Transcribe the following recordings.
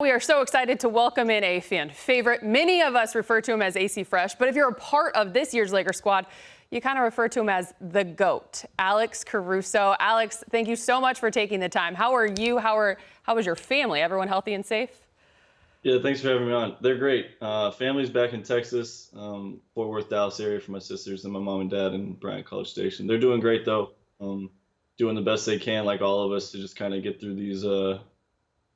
We are so excited to welcome in a fan favorite. Many of us refer to him as AC Fresh, but if you're a part of this year's Lakers squad, you kind of refer to him as the GOAT, Alex Caruso. Alex, thank you so much for taking the time. How are you? How is your family? Everyone healthy and safe? Yeah, thanks for having me on. They're great. Family's back in Texas, Fort Worth, Dallas area for my sisters and my mom and dad in Bryant College Station. They're doing great though, doing the best they can, like all of us, to just kind of get through these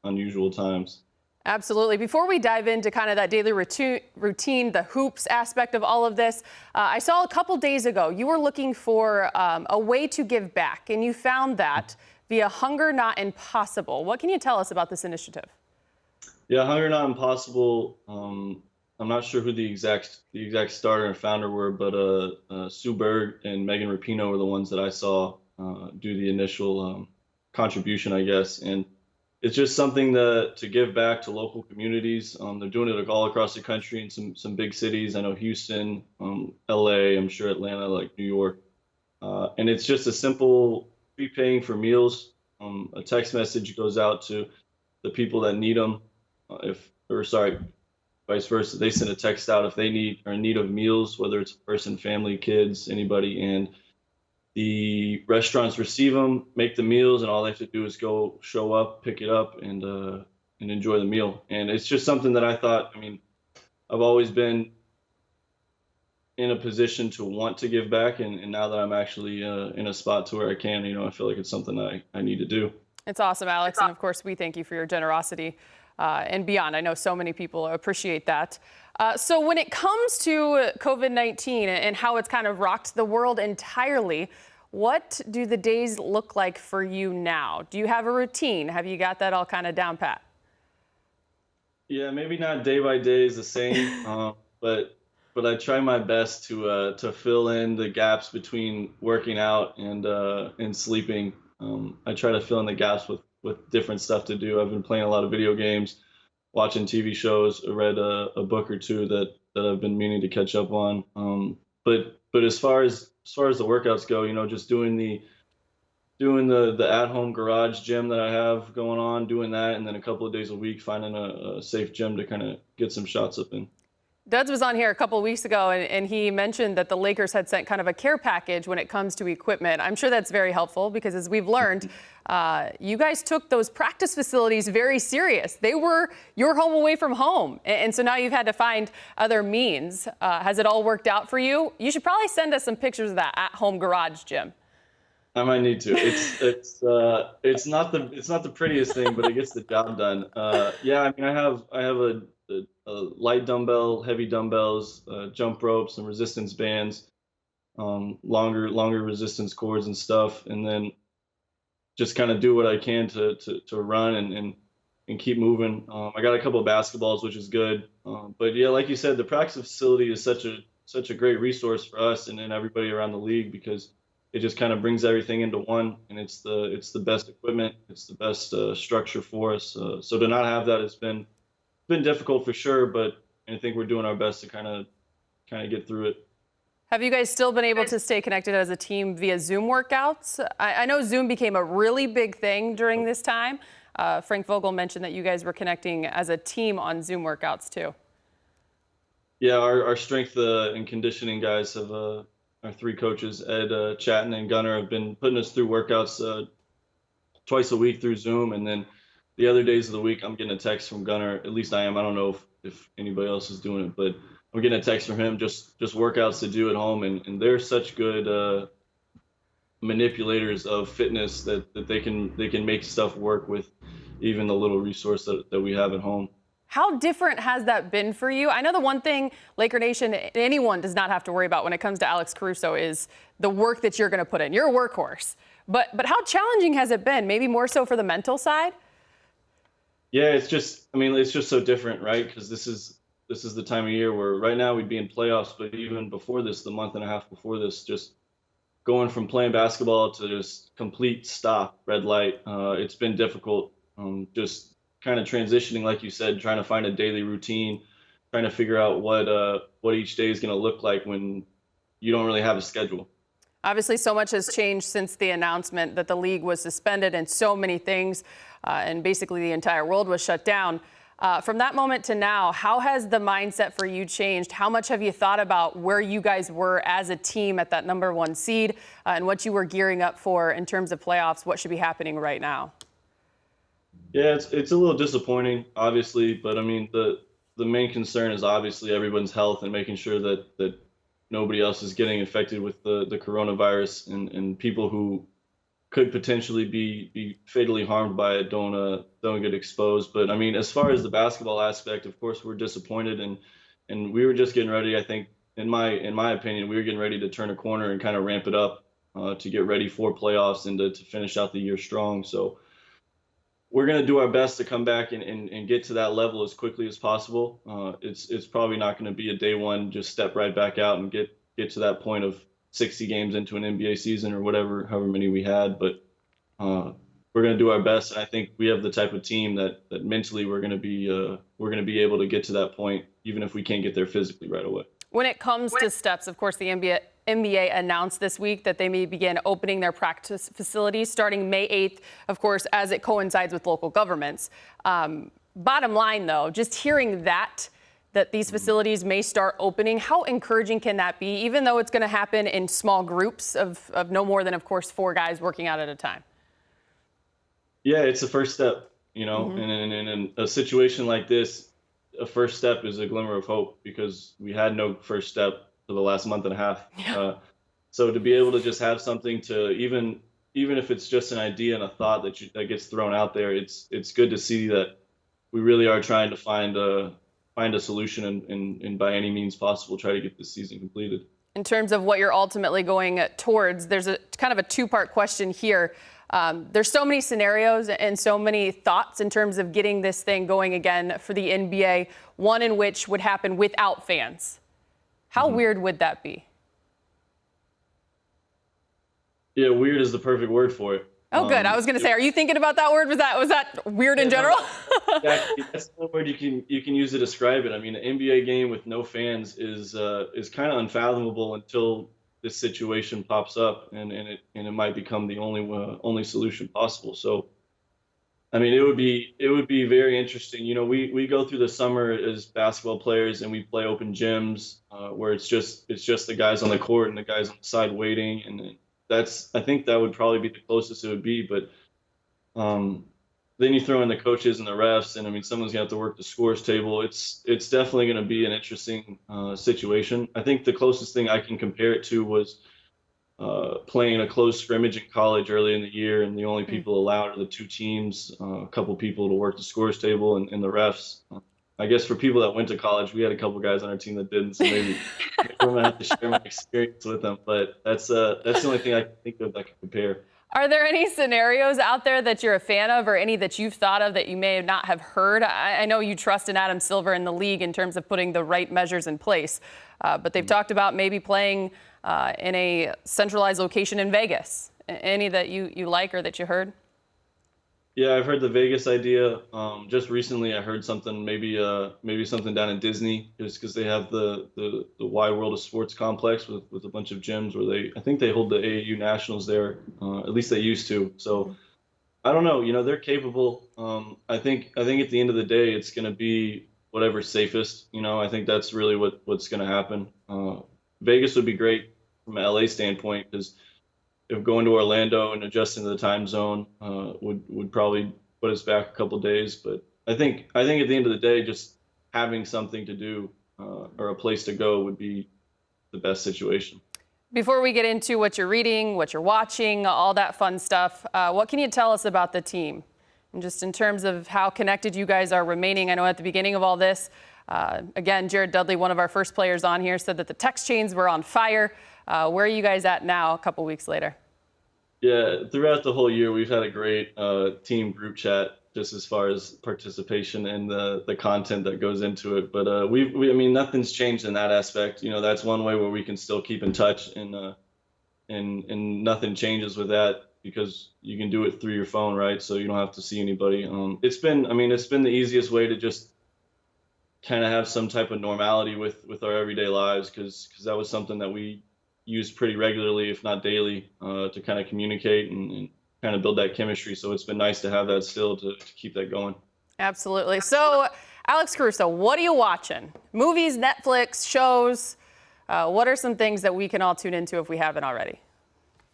unusual times. Absolutely. Before we dive into kind of that daily routine, the hoops aspect of all of this, I saw a couple days ago you were looking for a way to give back, and you found that via Hunger Not Impossible. What can you tell us about this initiative? Yeah, Hunger Not Impossible. I'm not sure who the exact starter and founder were, but Sue Berg and Megan Rapinoe were the ones that I saw do the initial contribution, I guess. And it's just something to give back to local communities. They're doing it all across the country in some big cities. I know Houston, LA, I'm sure Atlanta, like New York. And it's just a simple prepaying for meals. A text message goes out to the people that need them. Vice versa. They send a text out if they are in need of meals, whether it's a person, family, kids, anybody, and the restaurants receive them, make the meals, and all they have to do is go show up, pick it up, and enjoy the meal. And it's just something that I thought, I mean, I've always been in a position to want to give back, and now that I'm actually in a spot to where I can, I feel like it's something I need to do. It's awesome, Alex, and of course we thank you for your generosity and beyond. I know so many people appreciate that. So when it comes to COVID-19 and how it's kind of rocked the world entirely, what do the days look like for you now? Do you have a routine? Have you got that all kind of down pat? Yeah, maybe not day by day is the same, but I try my best to fill in the gaps between working out and sleeping. I try to fill in the gaps with different stuff to do. I've been playing a lot of video games, watching TV shows. I read a book or two that I've been meaning to catch up on. But as far as the workouts go, just doing the at-home garage gym that I have going on, doing that, and then a couple of days a week finding a safe gym to kind of get some shots up in. Duds was on here a couple of weeks ago, and he mentioned that the Lakers had sent kind of a care package when it comes to equipment. I'm sure that's very helpful because, as we've learned, you guys took those practice facilities very serious. They were your home away from home, and so now you've had to find other means. Has it all worked out for you? You should probably send us some pictures of that at-home garage gym. I might need to. It's not the prettiest thing, but it gets the job done. Yeah, I mean, I have a light dumbbell, heavy dumbbells, jump ropes, and resistance bands, longer resistance cords and stuff, and then just kind of do what I can to run and keep moving. I got a couple of basketballs, which is good. But yeah, like you said, the practice facility is such a great resource for us and everybody around the league because it just kind of brings everything into one, and it's the best equipment, it's the best structure for us. So to not have that has been difficult for sure, but I think we're doing our best to kind of get through it. Have you guys still been able to stay connected as a team via Zoom workouts? I know Zoom became a really big thing during this time. Frank Vogel mentioned that you guys were connecting as a team on Zoom workouts too. Yeah, our strength and conditioning guys have our three coaches, Ed, Chatton, and Gunnar, have been putting us through workouts twice a week through Zoom, and then the other days of the week, I'm getting a text from Gunnar. At least I am. I don't know if anybody else is doing it, but I'm getting a text from him, just workouts to do at home. And they're such good manipulators of fitness that they can make stuff work with even the little resource that we have at home. How different has that been for you? I know the one thing Laker Nation, anyone does not have to worry about when it comes to Alex Caruso is the work that you're going to put in. You're a workhorse. But how challenging has it been? Maybe more so for the mental side? Yeah, it's just so different, right? Because this is the time of year where right now we'd be in playoffs, but even before this, the month and a half before this, just going from playing basketball to just complete stop, red light. It's been difficult. Just kind of transitioning, like you said, trying to find a daily routine, trying to figure out what each day is going to look like when you don't really have a schedule. Obviously, so much has changed since the announcement that the league was suspended and so many things, and basically the entire world was shut down. From that moment to now, how has the mindset for you changed? How much have you thought about where you guys were as a team at that #1 seed and what you were gearing up for in terms of playoffs? What should be happening right now? Yeah, it's a little disappointing, obviously, but I mean the main concern is obviously everyone's health and making sure that nobody else is getting infected with the coronavirus, and people who could potentially be fatally harmed by it don't get exposed. But I mean, as far as the basketball aspect, of course, we're disappointed, and we were just getting ready. I think, in my opinion, we were getting ready to turn a corner and kind of ramp it up to get ready for playoffs and to finish out the year strong. So we're going to do our best to come back and get to that level as quickly as possible. It's probably not going to be a day one, just step right back out and get to that point of 60 games into an NBA season or whatever, however many we had. But we're going to do our best. And I think we have the type of team that mentally we're going to be able to get to that point, even if we can't get there physically right away. When it comes to steps, of course, the NBA announced this week that they may begin opening their practice facilities starting May 8th, of course, as it coincides with local governments. Bottom line, though, just hearing that these facilities may start opening, how encouraging can that be, even though it's going to happen in small groups of no more than, of course, 4 guys working out at a time? Yeah, it's the first step, and in a situation like this, a first step is a glimmer of hope because we had no first step for the last month and a half. Yeah. So to be able to just have something to even if it's just an idea and a thought that gets thrown out there, it's good to see that we really are trying to find a solution and by any means possible try to get this season completed. In terms of what you're ultimately going towards, there's a kind of a 2-part question here. There's so many scenarios and so many thoughts in terms of getting this thing going again for the NBA, one in which would happen without fans. How weird would that be? Yeah, weird is the perfect word for it. Oh, good. I was going to say, are you thinking about that word? Was that weird in general? Exactly. That's the word you can use to describe it. I mean, an NBA game with no fans is kind of unfathomable until this situation pops up, and it might become the only solution possible. So, I mean, it would be very interesting. We go through the summer as basketball players, and we play open gyms where it's just the guys on the court and the guys on the side waiting, and I think that would probably be the closest it would be. But then you throw in the coaches and the refs, and I mean, someone's gonna have to work the scores table. It's definitely going to be an interesting situation. I think the closest thing I can compare it to was playing a close scrimmage in college early in the year, and the only people allowed are the 2 teams, a couple people to work the scores table, and the refs. I guess for people that went to college, we had a couple guys on our team that didn't, so maybe I'm gonna have to share my experience with them. But that's the only thing I can think of that can compare. Are there any scenarios out there that you're a fan of or any that you've thought of that you may not have heard? I know you trust in Adam Silver in the league in terms of putting the right measures in place, but they've talked about maybe playing in a centralized location in Vegas. Any that you like or that you heard? Yeah, I've heard the Vegas idea. Just recently, I heard something, maybe something down in Disney, just because they have the Wide World of Sports complex with a bunch of gyms where I think they hold the AAU nationals there. At least they used to. So I don't know. They're capable. I think at the end of the day, it's going to be whatever's safest. I think that's really what's going to happen. Vegas would be great from an LA standpoint because if going to Orlando and adjusting to the time zone would probably put us back a couple of days. But I think at the end of the day, just having something to do or a place to go would be the best situation. Before we get into what you're reading, what you're watching, all that fun stuff, what can you tell us about the team? And just in terms of how connected you guys are remaining. I know at the beginning of all this, again, Jared Dudley, one of our first players on here, said that the text chains were on fire. Where are you guys at now a couple weeks later? Yeah, throughout the whole year, we've had a great team group chat just as far as participation and the content that goes into it. But I mean, nothing's changed in that aspect. That's one way where we can still keep in touch, and nothing changes with that because you can do it through your phone, right? So you don't have to see anybody. It's been the easiest way to just kind of have some type of normality with our everyday lives because that was something that we used pretty regularly, if not daily, to kind of communicate and kind of build that chemistry. So it's been nice to have that still to keep that going. Absolutely. So Alex Caruso, what are you watching? Movies, Netflix, shows? What are some things that we can all tune into if we haven't already?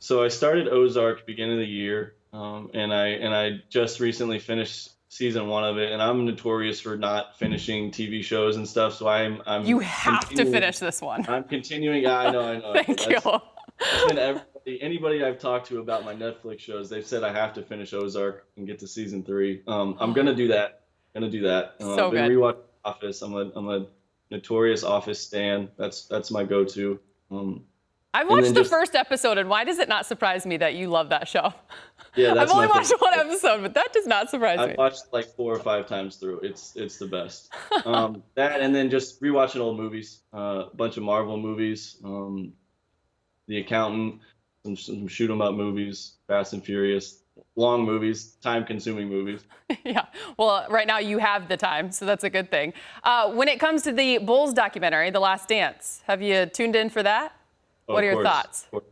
So I started Ozark beginning of the year, and I just recently finished season one of it. And I'm notorious for not finishing TV shows and stuff. So I'm You have to continuing. finish this one. I'm continuing. Yeah, I know. Thank you. That's been anybody I've talked to about my Netflix shows. They've said I have to finish Ozark and get to season three. I'm gonna do that. Gonna do that. So Been good. rewatching Office. I'm a notorious Office stan. That's my go-to. I And watched then the just first episode, and why does it not surprise me that you love that show? yeah, I've that's only my watched favorite. one episode, but that does not surprise I've me. watched like 4 or 5 times through. It's the best. That and then just rewatching old movies. A bunch of Marvel movies. The Accountant. Some shoot 'em up movies. Fast and Furious. Long movies. Time-consuming movies. Yeah. Well, right now you have the time, so that's a good thing. When it comes to the Bulls documentary, The Last Dance, have you tuned in for that? Oh, What of are your course. thoughts? Of course.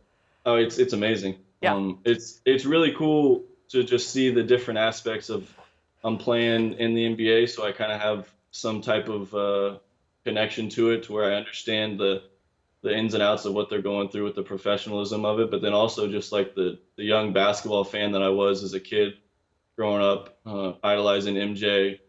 Oh, it's amazing. Yeah. It's really cool to just see the different aspects of I'm playing in the NBA, so I kind of have some type of connection to it, to where I understand the ins and outs of what they're going through with the professionalism of it, but then also just like the young basketball fan that I was as a kid growing up, idolizing MJ,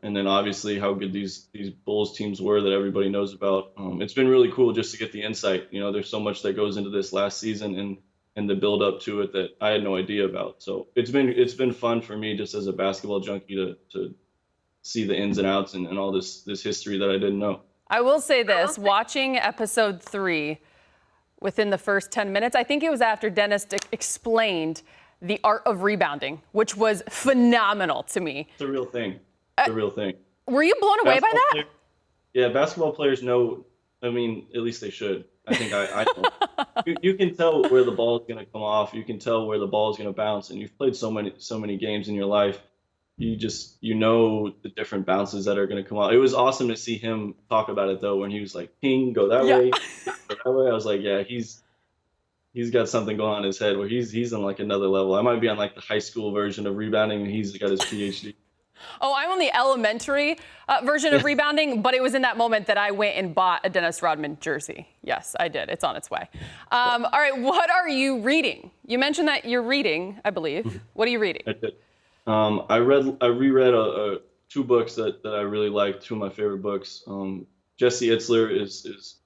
and then obviously how good these Bulls teams were that everybody knows about. It's been really cool just to get the insight. You know, there's so much that goes into this last season and the build up to it that I had no idea about. So it's been fun for me just as a basketball junkie to see the ins and outs and all this history that I didn't know. I will say this, watching episode 3 within the first 10 minutes, I think it was after Dennis explained the art of rebounding, which was phenomenal to me. It's a real thing. It's a real thing. Were you blown away by Basketball that? player- yeah, basketball players know. I mean, at least they should. I think I know. You can tell where the ball is going to come off. You can tell where the ball is going to bounce. And you've played so many games in your life. You know the different bounces that are going to come out. It was awesome to see him talk about it though, when he was like, "Ping, go that Yeah. way, go that way." I was like, yeah, he's got something going on in his head where he's on like another level. I might be on like the high school version of rebounding, and he's got his PhD. Oh, I'm on the elementary version of rebounding, but it was in that moment that I went and bought a Dennis Rodman jersey. Yes, I did. It's on its way. All right, what are you reading? You mentioned that you're reading, I believe. What are you reading? I did. I reread 2 books that I really liked. 2 of my favorite books. Jesse Itzler is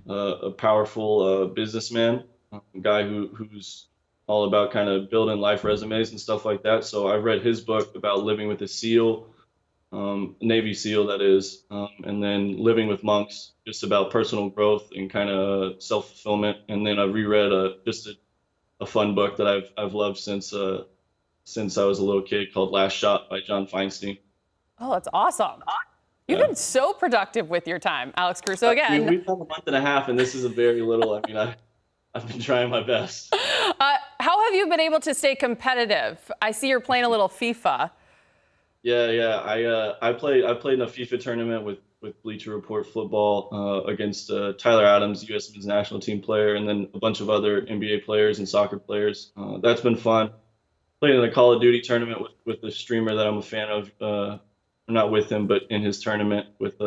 a powerful businessman, a guy who's all about kind of building life resumes and stuff like that. So I read his book about living with a SEAL, Navy SEAL that is, and then Living with Monks, just about personal growth and kind of self-fulfillment. And then I reread just a fun book that I've loved since I was a little kid, called Last Shot by John Feinstein. Oh, that's awesome. You've Yeah. been so productive with your time, Alex Caruso. Again, We've had a month and a half, and this is a very little. I mean, I've been trying my best. how have you been able to stay competitive? I see you're playing a little FIFA. Yeah. I played in a FIFA tournament with Bleacher Report football against Tyler Adams, U.S. men's national team player, and then a bunch of other NBA players and soccer players. That's been fun. Played in a Call of Duty tournament with a streamer that I'm a fan of. Not with him, but in his tournament with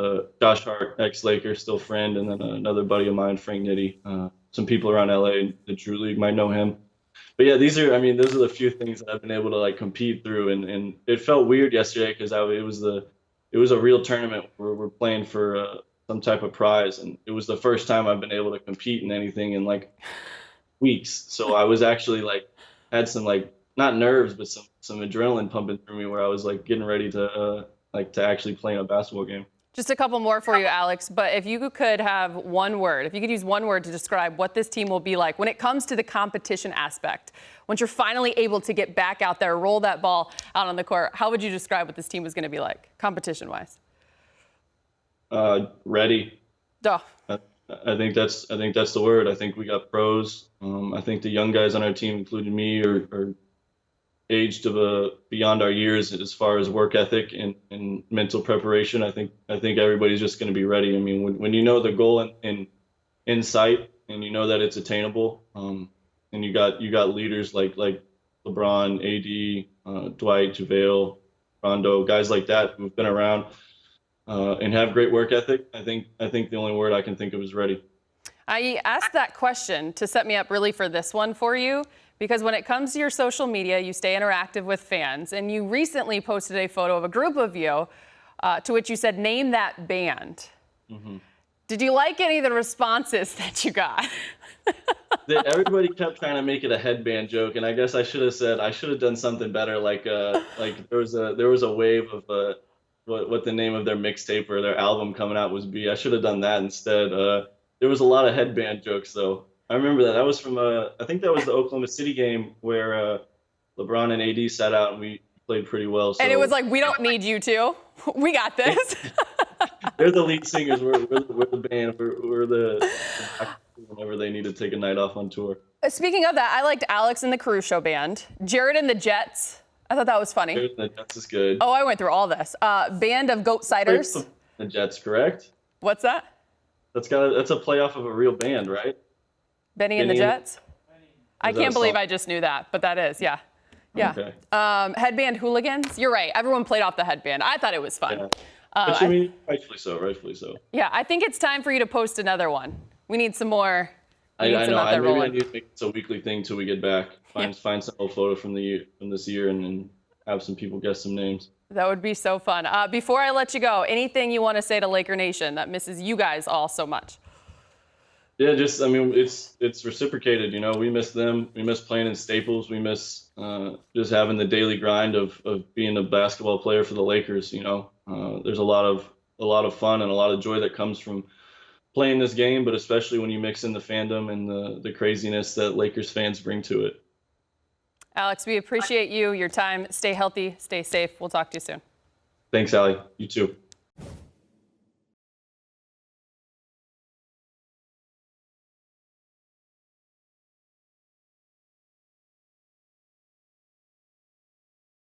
Josh Hart, ex-Laker, still friend, and then another buddy of mine, Frank Nitti. Some people around LA, the Drew League, might know him. But yeah, those are the few things that I've been able to like compete through, and it felt weird yesterday because it was a real tournament where we're playing for some type of prize, and it was the first time I've been able to compete in anything in like weeks. So I was actually like had some like not nerves, but some adrenaline pumping through me, where I was like getting ready to actually play in a basketball game. Just a couple more for you, Alex. But if you could have one word, if you could use one word to describe what this team will be like when it comes to the competition aspect, once you're finally able to get back out there, roll that ball out on the court, how would you describe what this team was going to be like, competition-wise? Ready. Duh. I think that's the word. I think we got pros. I think the young guys on our team, including me, are aged beyond our years as far as work ethic and mental preparation. I think everybody's just going to be ready. I mean, when you know the goal in sight, and you know that it's attainable, and you got leaders like LeBron, AD, Dwight, JaVale, Rondo, guys like that who've been around. and have great work ethic. I think the only word I can think of is ready. I asked that question to set me up really for this one for you, because when it comes to your social media, you stay interactive with fans, and you recently posted a photo of a group of you to which you said, "Name that band." Mm-hmm. Did you like any of the responses that you got? Everybody kept trying to make it a headband joke, and I guess I should have done something better. Like there was a wave of what the name of their mixtape or their album coming out was be. I should have done that instead. There was a lot of headband jokes though. I remember that. That was from I think that was the Oklahoma City game where LeBron and AD sat out and we played pretty well. So And it was like, "We don't need you to. We got this." they're the lead singers. We're the band. We're the whenever they need to take a night off on tour. Speaking of that, I liked Alex and the Caruso band, Jared and the Jets. I thought that was funny. The Jets is good. Oh, I went through all this. Band of Goat Ciders. The Jets, correct? What's that? That's a playoff of a real band, right? Benny and the Jets? I can't believe song? I just knew that, but that is, yeah. Yeah. Okay. Headband Hooligans? You're right. Everyone played off the headband. I thought it was fun. Yeah. But I mean, rightfully so. Yeah, I think it's time for you to post another one. We need some more. I know. Maybe I need to make this a weekly thing till we get back. Find some old photo from this year and have some people guess some names. That would be so fun. Before I let you go, anything you want to say to Laker Nation that misses you guys all so much? Yeah, I mean, it's reciprocated. You know, we miss them. We miss playing in Staples. We miss just having the daily grind of being a basketball player for the Lakers. You know, there's a lot of fun and a lot of joy that comes from playing this game, but especially when you mix in the fandom and the craziness that Lakers fans bring to it. Alex, we appreciate you, your time. Stay healthy, stay safe. We'll talk to you soon. Thanks, Allie. You too.